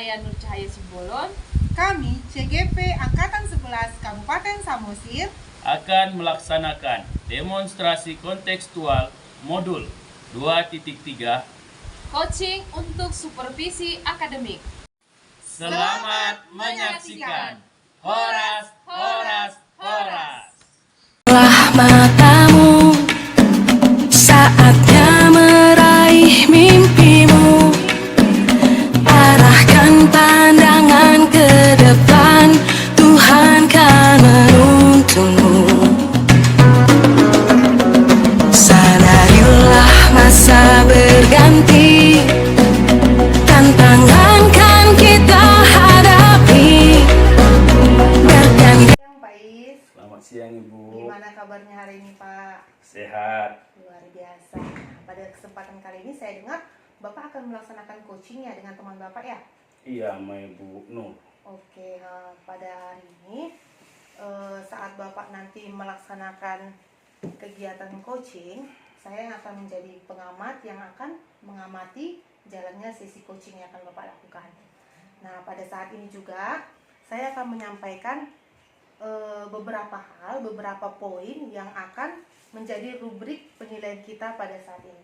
saya Nur Cahaya Simbolon. Kami CGP Angkatan 11 Kabupaten Samosir akan melaksanakan demonstrasi kontekstual modul 2.3 Coaching untuk supervisi akademik. Selamat menyaksikan. Horas, horas, horas. Matamu saatnya meraih mimpimu, arahkan pandangan ke depan, Tuhan kan menuntunmu. Sadarilah masa berganti, tantangan kan kita hadapi. Pak Is. Selamat siang Ibu. Gimana kabarnya hari ini Pak? Sehat. Luar biasa. Pada kesempatan kali ini saya dengar Bapak akan melaksanakan coaching ya dengan teman Bapak ya? Iya, sama Ibu Nur. Oke, pada hari ini saat Bapak nanti melaksanakan kegiatan coaching, saya yang akan menjadi pengamat yang akan mengamati jalannya sesi coaching yang akan Bapak lakukan. Nah, pada saat ini juga saya akan menyampaikan beberapa hal, beberapa poin yang akan menjadi rubrik penilaian kita pada saat ini.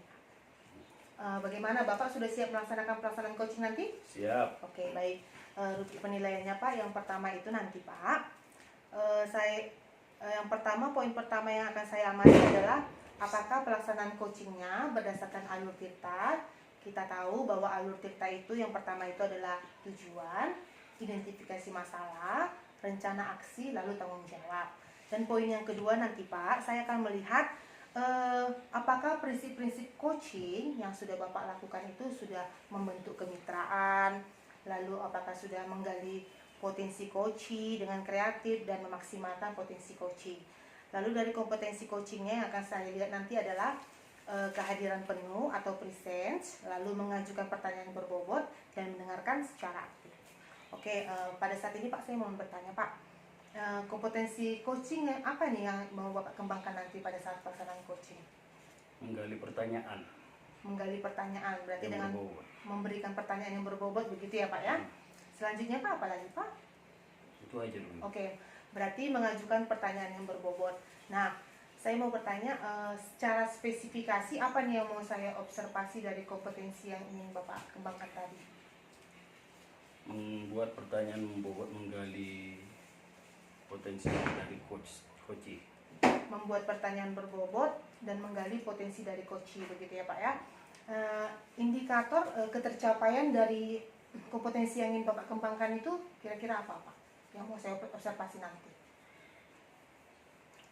Bagaimana Bapak sudah siap melaksanakan pelaksanaan coaching nanti? Siap. Oke, baik. Rubrik penilaiannya Pak, yang pertama itu nanti Pak, yang pertama, poin pertama yang akan saya amati adalah apakah pelaksanaan coachingnya berdasarkan alur tirta. Kita tahu bahwa alur tirta itu yang pertama itu adalah tujuan, identifikasi masalah, rencana aksi, lalu tanggung jawab. Dan poin yang kedua nanti Pak, saya akan melihat apakah prinsip-prinsip coaching yang sudah Bapak lakukan itu sudah membentuk kemitraan, lalu apakah sudah menggali potensi coaching dengan kreatif dan memaksimalkan potensi coaching. Lalu dari kompetensi coachingnya yang akan saya lihat nanti adalah kehadiran penuh atau present, lalu mengajukan pertanyaan berbobot dan mendengarkan secara aktif. Oke, pada saat ini Pak saya mau bertanya Pak, kompetensi coaching yang apa nih yang mau Bapak kembangkan nanti pada saat pelaksanaan coaching? Menggali pertanyaan. Menggali pertanyaan, berarti Yang dengan berbobot. memberikan pertanyaan yang berbobot begitu ya Pak ya? Selanjutnya Pak, apa lagi Pak? Itu aja dulu. Oke, berarti mengajukan pertanyaan yang berbobot. Nah, saya mau bertanya secara spesifikasi apa nih yang mau saya observasi dari kompetensi yang ingin Bapak kembangkan tadi? Membuat pertanyaan membobot, menggali potensi dari coaching. Membuat pertanyaan berbobot dan menggali potensi dari coaching, begitu ya Pak ya? Indikator ketercapaian dari kompetensi yang ingin Bapak kembangkan itu kira-kira apa Pak? Yang mau saya observasi nanti.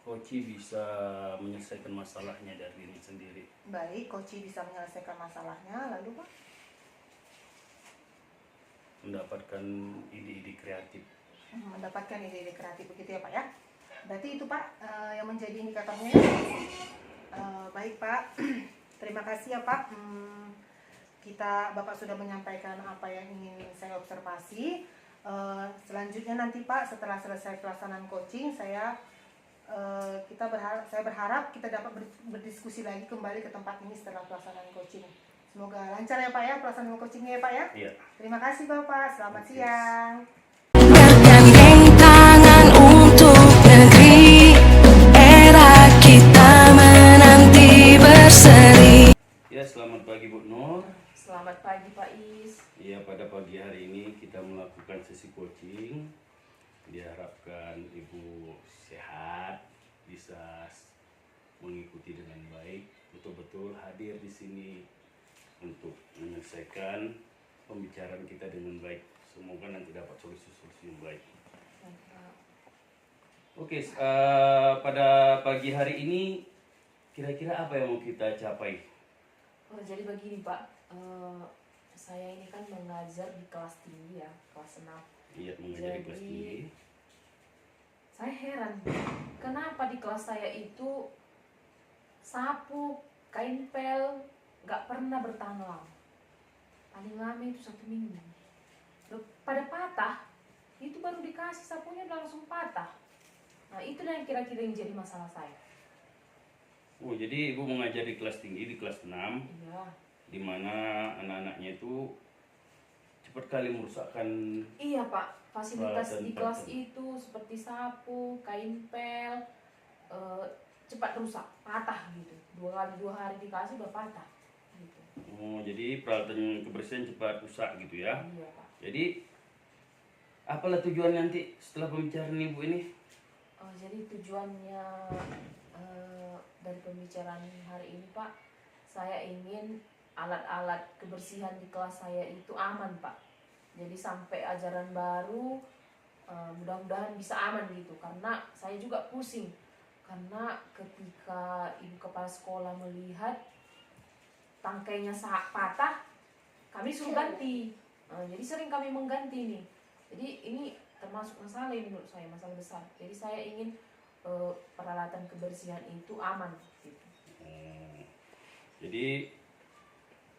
Coaching bisa menyelesaikan masalahnya dari diri sendiri. Baik, coaching bisa menyelesaikan masalahnya, lalu Pak? Mendapatkan ide-ide kreatif. Mendapatkan ide-ide kreatif, begitu ya Pak ya? Berarti itu Pak yang menjadi indikatornya ya? Baik Pak, terima kasih ya Pak. Bapak sudah menyampaikan apa yang ingin saya observasi. Selanjutnya nanti Pak, setelah selesai pelaksanaan coaching, saya berharap kita dapat berdiskusi lagi kembali ke tempat ini setelah pelaksanaan coaching. Semoga lancar ya Pak ya pelaksanaan coachingnya ya Pak ya. Iya. Terima kasih Bapak, selamat siang. Bergandeng tangan untuk negeri, era kita menanti berseri. Ya, selamat pagi Bu Nur. Selamat pagi Pak Is. Ya, pada pagi hari ini kita melakukan sesi coaching. Diharapkan Ibu sehat, bisa mengikuti dengan baik, betul-betul hadir di sini untuk menyelesaikan pembicaraan kita dengan baik. Semoga nanti dapat solusi-solusi yang baik. Oke, pada pagi hari ini kira-kira apa yang mau kita capai? Jadi begini Pak, saya ini kan mengajar di kelas tinggi ya, kelas 6. Iya, mengajar di kelas tinggi. Saya heran, kenapa di kelas saya itu sapu, kain pel nggak pernah bertahan lama. Paling lama itu 1 minggu. Loh, pada patah, itu baru dikasih sapunya udah langsung patah. Nah, itu yang kira-kira yang jadi masalah saya. Oh, jadi Ibu mengajar di kelas tinggi, di kelas 6, Iya. di mana anak-anaknya itu cepat kali merusakkan. Iya Pak, fasilitas Peralatan di kelas peralatan. itu seperti sapu, kain pel, cepat rusak, patah gitu. Dua hari dikasih udah patah gitu. Oh, jadi peralatan kebersihan cepat rusak gitu ya. Iya Pak. Jadi apalah tujuan nanti setelah pembicaraan Ibu ini? Jadi tujuannya dari pembicaraan hari ini Pak, saya ingin alat-alat kebersihan di kelas saya itu aman Pak. Jadi sampai ajaran baru mudah-mudahan bisa aman gitu. Karena saya juga pusing. Karena ketika ibu kepala sekolah melihat tangkainya patah, kami suruh ganti. Jadi sering kami mengganti nih. Jadi ini termasuk masalah ini menurut saya, masalah besar. Jadi saya ingin peralatan kebersihan itu aman gitu. Jadi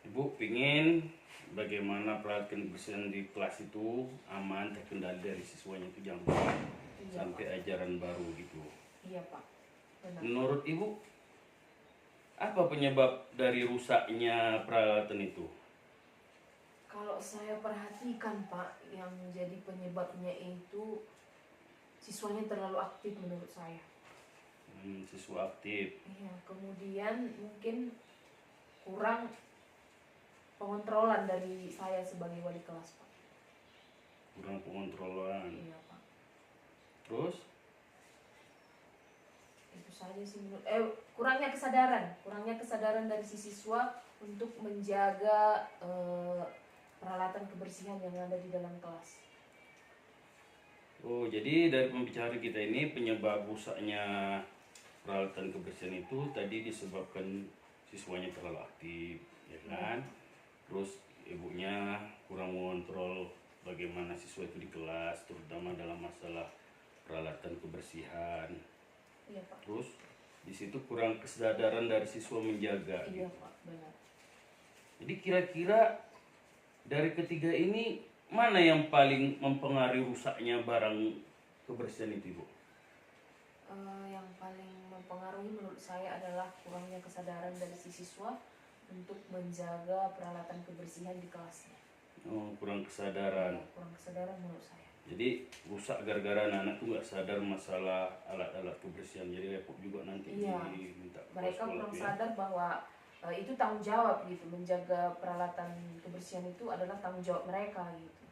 Ibu pingin bagaimana peralatan kebersihan di kelas itu aman, terkendali dari siswanya itu jangan rusak Iya, sampai Pak. ajaran baru gitu. Iya Pak, benar. Menurut Ibu, apa penyebab dari rusaknya peralatan itu? Kalau saya perhatikan Pak, yang jadi penyebabnya itu siswanya terlalu aktif menurut saya. Siswa aktif. Iya, kemudian mungkin kurang pengontrolan dari saya sebagai wali kelas Pak. Kurang pengontrolan. Iya Pak. Terus Itu saja sih menurut kurangnya kesadaran dari si siswa untuk menjaga peralatan kebersihan yang ada di dalam kelas. oh, jadi dari pembicaraan kita ini penyebab rusaknya peralatan kebersihan itu tadi disebabkan siswanya terlalu aktif, ya kan? Terus ibunya kurang mengontrol bagaimana siswa itu di kelas, terutama dalam masalah peralatan kebersihan. Iya Pak. Terus di situ kurang kesadaran dari siswa menjaga. Iya Pak, benar. Jadi kira-kira dari ketiga ini mana yang paling mempengaruhi rusaknya barang kebersihan itu, Ibu? Yang paling mempengaruhi menurut saya adalah kurangnya kesadaran dari si siswa untuk menjaga peralatan kebersihan di kelasnya. Oh, kurang kesadaran. Kurang kesadaran menurut saya. Jadi rusak gara-gara anak-anak tuh nggak sadar masalah alat-alat kebersihan. Jadi repot juga nanti Iya. diminta kepala Mereka sekolah kurang tuh ya. sadar bahwa itu tanggung jawab gitu, menjaga peralatan kebersihan itu adalah tanggung jawab mereka gitu.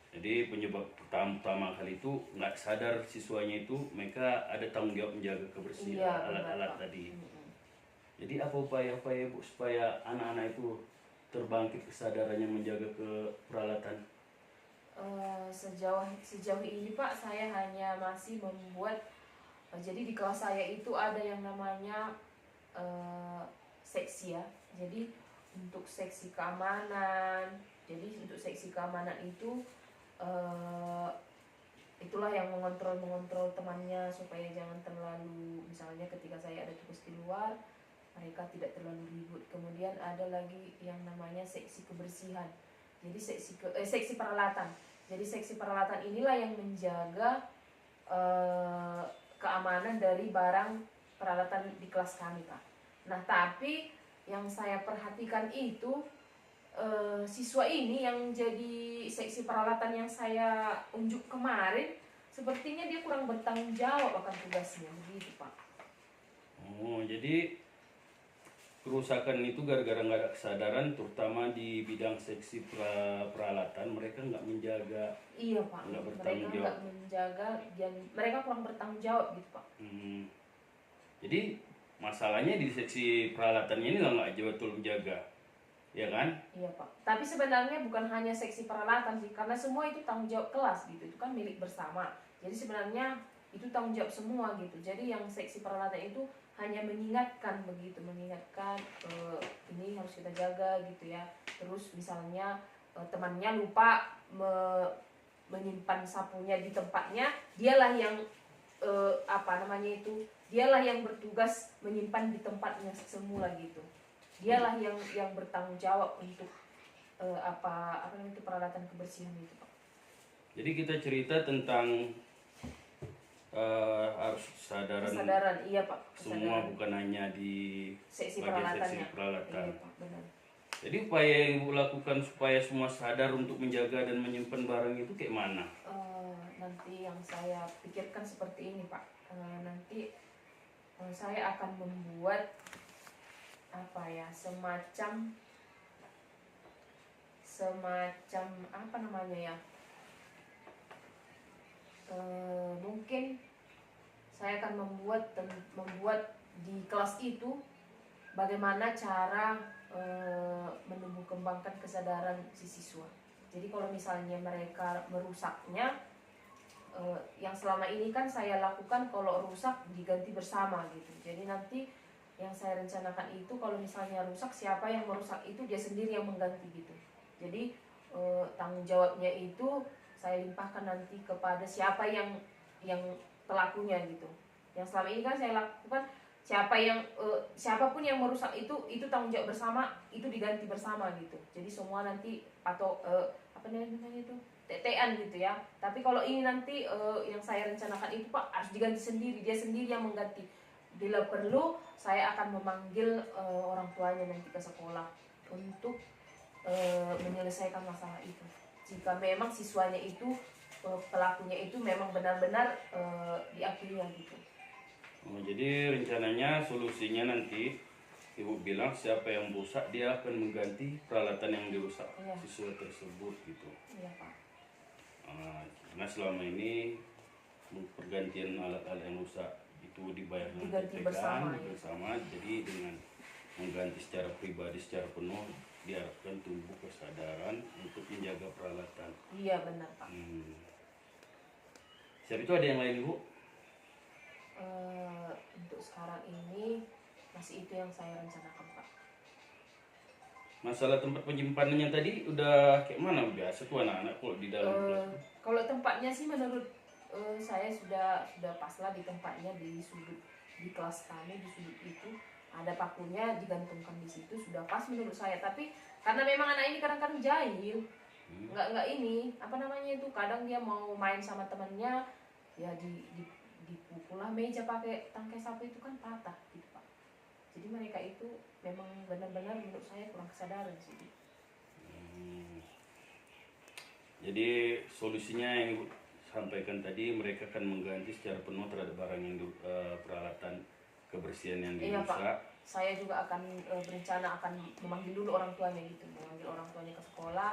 Jadi penyebab pertama kali itu nggak sadar siswanya itu mereka ada tanggung jawab menjaga kebersihan Iya, benar, alat-alat Pak. tadi. Jadi apa upaya-upaya Bu supaya anak-anak itu terbangkit kesadarannya menjaga ke peralatan? Sejauh ini Pak, saya hanya masih membuat jadi di kelas saya itu ada yang namanya seksi ya. Jadi untuk seksi keamanan, itu itulah yang mengontrol temannya supaya jangan terlalu, misalnya ketika saya ada tugas di luar mereka tidak terlalu ribut. Kemudian ada lagi yang namanya seksi kebersihan. Jadi seksi peralatan. Jadi seksi peralatan inilah yang menjaga keamanan dari barang peralatan di kelas kami, Pak. Nah, tapi yang saya perhatikan itu siswa ini yang jadi seksi peralatan yang saya unjuk kemarin, sepertinya dia kurang bertanggung jawab akan tugasnya, begitu Pak. Oh, jadi kerusakan itu gara-gara nggak ada kesadaran, terutama di bidang seksi peralatan mereka nggak menjaga. Iya Pak, Nggak mereka bertanggung jawab. nggak menjaga dan mereka kurang bertanggung jawab gitu Pak. Jadi masalahnya di seksi peralatannya ini nggak betul menjaga, ya kan? Iya Pak. Tapi sebenarnya bukan hanya seksi peralatan sih, karena semua itu tanggung jawab kelas gitu. Itu kan milik bersama. Jadi sebenarnya itu tanggung jawab semua gitu. Jadi yang seksi peralatan itu hanya mengingatkan begitu, ini harus kita jaga gitu ya. Terus misalnya temannya lupa menyimpan sapunya di tempatnya, dialah yang dialah yang bertugas menyimpan di tempatnya semula gitu. Dialah yang bertanggung jawab untuk peralatan kebersihan itu, Pak. Jadi kita cerita tentang harus Kesadaran, iya Pak. semua, bukan hanya di seksi bagian peralatannya. seksi peralatan. Iya Pak, benar. Jadi upaya yang Ibu lakukan supaya semua sadar untuk menjaga dan menyimpan barang itu kayak mana? Nanti yang saya pikirkan seperti ini Pak. Nanti saya akan membuat apa ya, semacam apa namanya ya, mungkin saya akan membuat di kelas itu bagaimana cara menumbuh kembangkan kesadaran si siswa. Jadi kalau misalnya mereka merusaknya, yang selama ini kan saya lakukan, kalau rusak diganti bersama gitu. Jadi nanti yang saya rencanakan itu, kalau misalnya rusak, siapa yang merusak itu dia sendiri yang mengganti gitu. Jadi tanggung jawabnya itu saya limpahkan nanti kepada siapa yang pelakunya gitu. Yang selama ini kan saya lakukan, siapapun yang merusak itu tanggung jawab bersama, itu diganti bersama gitu. Jadi semua nanti atau apa namanya itu, tetean gitu ya. Tapi kalau ini nanti yang saya rencanakan itu Pak harus diganti sendiri, dia sendiri yang mengganti. Bila perlu saya akan memanggil orang tuanya nanti ke sekolah untuk menyelesaikan masalah itu. Jika memang siswanya itu pelakunya itu memang benar-benar diakuinya gitu. Jadi rencananya solusinya nanti Ibu bilang siapa yang rusak dia akan mengganti peralatan yang dirusak siswa tersebut gitu. Iya Pak. Karena selama ini pergantian alat-alat yang rusak itu dibayar dengan Diganti bersama, bersama. Jadi dengan mengganti secara pribadi secara penuh diharapkan tumbuh kesadaran untuk menjaga peralatan. Iya benar Pak. Siapa itu, ada yang lain Ibu? Untuk sekarang ini masih itu yang saya rencanakan Pak. Masalah tempat penyimpanannya tadi udah kayak mana? Biasa tuh anak-anak kalau di dalam kelas. Kalau tempatnya sih menurut saya sudah pas lah di tempatnya, di sudut di kelas kami, di sudut itu ada pakunya digantungkan di situ, sudah pas menurut saya. Tapi karena memang anak ini kadang-kadang jahil, nggak ini apa namanya itu, kadang dia mau main sama temannya ya dipukul lah meja pakai tangkai sapu, itu kan patah gitu Pak. Jadi mereka itu memang benar-benar menurut saya kurang kesadaran sih. Jadi solusinya yang Ibu sampaikan tadi, mereka akan mengganti secara penuh terhadap barang yang peralatan kebersihan yang Iya dirusak. Pak, saya juga akan berencana akan memanggil dulu orang tuanya gitu, memanggil orang tuanya ke sekolah,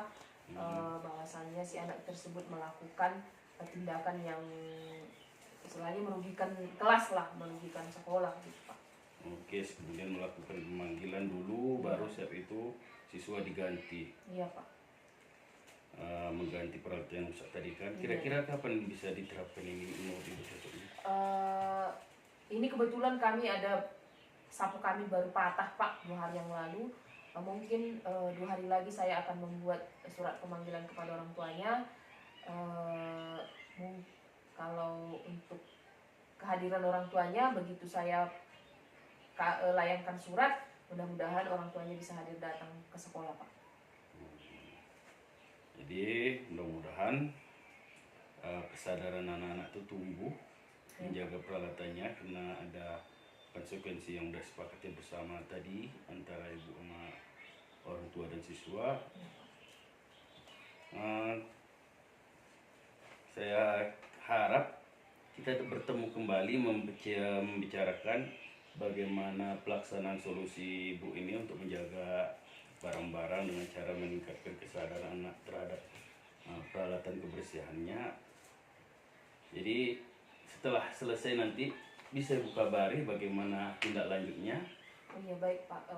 bahwasannya si anak tersebut melakukan tindakan yang istilahnya merugikan kelas lah, merugikan sekolah gitu Pak. Oke, kemudian melakukan pemanggilan dulu, baru saat itu siswa diganti. Iya Pak. Mengganti peralatan yang rusak tadi kan. Kira-kira kapan bisa diterapkan ini menurut Ibu? Ini kebetulan kami ada sapu kami baru patah Pak 2 hari yang lalu. Mungkin 2 hari lagi saya akan membuat surat pemanggilan kepada orang tuanya. Kalau untuk kehadiran orang tuanya, begitu saya layangkan surat, mudah-mudahan orang tuanya bisa hadir datang ke sekolah Pak. Jadi mudah-mudahan kesadaran anak-anak itu tumbuh menjaga peralatannya, karena ada konsekuensi yang sudah sepakati bersama tadi antara ibu sama orang tua dan siswa. Saya harap kita bertemu kembali membicarakan bagaimana pelaksanaan solusi ibu ini untuk menjaga barang-barang dengan cara meningkatkan kesadaran anak terhadap peralatan kebersihannya. Jadi setelah selesai nanti bisa ibu kabari bagaimana tindak lanjutnya. Oh iya baik Pak.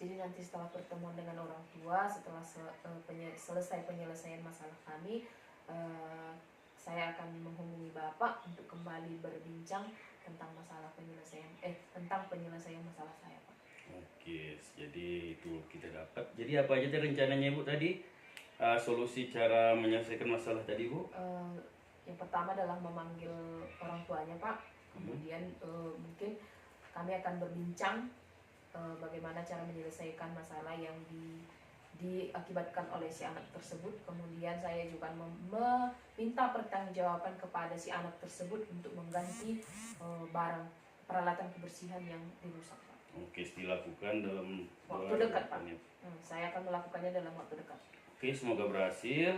Jadi nanti setelah pertemuan dengan orang tua, setelah selesai penyelesaian masalah kami, saya akan menghubungi Bapak untuk kembali berbincang tentang penyelesaian masalah saya Pak. Oke, jadi itu kita dapat. Jadi apa aja rencananya Ibu tadi? Solusi cara menyelesaikan masalah tadi Bu? Yang pertama adalah memanggil orang tuanya Pak. Kemudian mungkin kami akan berbincang bagaimana cara menyelesaikan masalah yang diakibatkan oleh si anak tersebut. Kemudian saya juga meminta pertanggungjawaban kepada si anak tersebut untuk mengganti peralatan kebersihan yang dirusak Pak. Oke, dilakukan dalam waktu dekat Pak. Saya akan melakukannya dalam waktu dekat. Oke, semoga berhasil.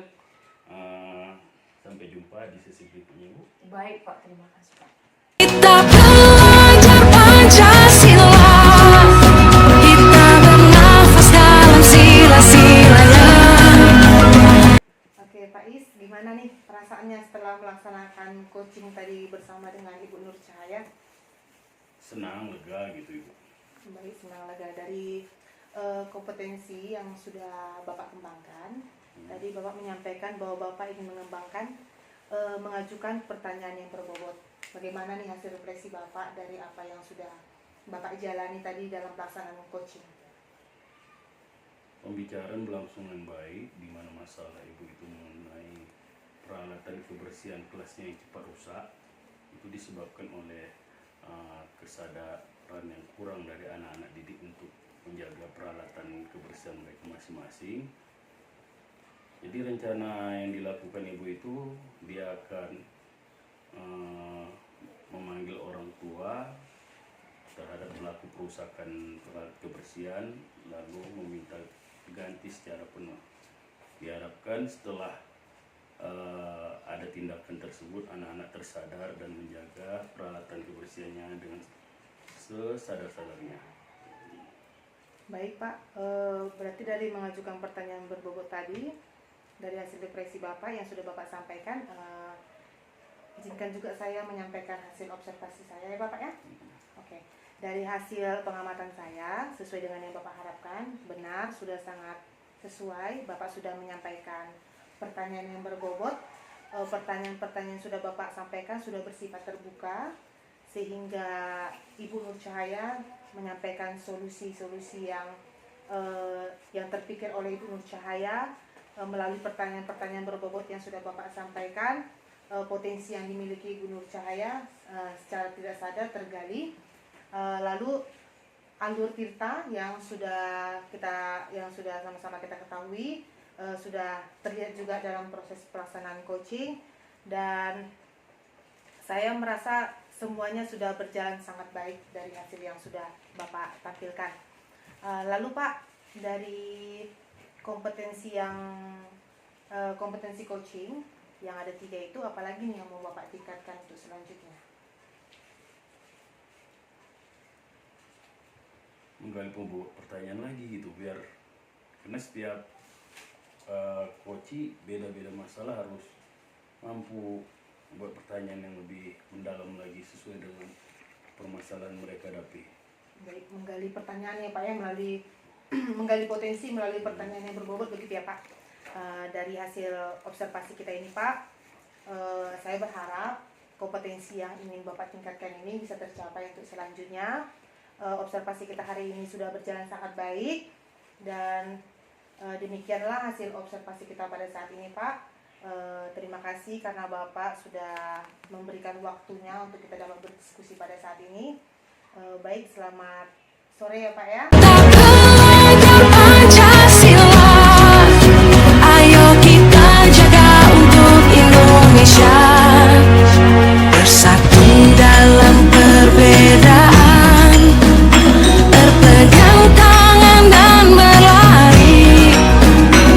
Sampai jumpa di sesi berikutnya, Bu. Baik Pak, terima kasih Pak. Kita belajar Pancasila, kita bernafas dalam sila-silanya. Oke, Pak Is, gimana nih perasaannya setelah melaksanakan coaching tadi bersama dengan Ibu Nur Cahaya? Senang, lega gitu, Ibu. Baik, senang lega dari kompetensi yang sudah Bapak kembangkan. Tadi Bapak menyampaikan bahwa Bapak ingin mengembangkan, mengajukan pertanyaan yang berbobot. Bagaimana nih hasil refleksi Bapak dari apa yang sudah Bapak jalani tadi dalam pelaksanaan coaching? Pembicaraan berlangsung dengan baik, di mana masalah Ibu itu mengenai peralatan kebersihan kelasnya yang cepat rusak, itu disebabkan oleh kesadaran yang kurang dari anak-anak didik untuk menjaga peralatan kebersihan mereka masing-masing. Jadi rencana yang dilakukan Ibu itu, dia akan memanggil orang tua terhadap pelaku perusakan peralatan kebersihan, lalu meminta ganti secara penuh. Diharapkan setelah ada tindakan tersebut, anak-anak tersadar dan menjaga peralatan kebersihannya dengan sesadar-sadarnya. Baik Pak, berarti dari mengajukan pertanyaan berbobot tadi, dari hasil refleksi Bapak yang sudah Bapak sampaikan, izinkan juga saya menyampaikan hasil observasi saya ya Bapak ya. Oke, dari hasil pengamatan saya sesuai dengan yang Bapak harapkan, benar, sudah sangat sesuai. Bapak sudah menyampaikan pertanyaan yang berbobot, pertanyaan-pertanyaan yang sudah Bapak sampaikan sudah bersifat terbuka, sehingga Ibu Nur Cahaya menyampaikan solusi-solusi yang terpikir oleh Ibu Nur Cahaya melalui pertanyaan-pertanyaan berbobot yang sudah Bapak sampaikan. Potensi yang dimiliki Ibu Nur Cahaya secara tidak sadar tergali. Lalu alur Tirta yang sudah sama-sama kita ketahui, sudah terlihat juga dalam proses pelaksanaan coaching, dan saya merasa semuanya sudah berjalan sangat baik dari hasil yang sudah Bapak tampilkan. Lalu Pak, dari kompetensi coaching yang ada 3 itu, apalagi nih yang mau Bapak tingkatkan untuk selanjutnya? Menggali pertanyaan lagi gitu, biar karena setiap coach beda-beda masalah, harus mampu buat pertanyaan yang lebih mendalam lagi sesuai dengan permasalahan mereka hadapi. Baik, menggali pertanyaan ya Pak ya, melalui menggali potensi melalui pertanyaan yang berbobot begitu ya Pak. Dari hasil observasi kita ini Pak, saya berharap kompetensi yang ingin Bapak tingkatkan ini bisa tercapai untuk selanjutnya. Observasi kita hari ini sudah berjalan sangat baik, dan demikianlah hasil observasi kita pada saat ini Pak. Terima kasih karena Bapak sudah memberikan waktunya untuk kita dapat berdiskusi pada saat ini. Baik, selamat sore ya Pak ya. Kita belajar Pancasila.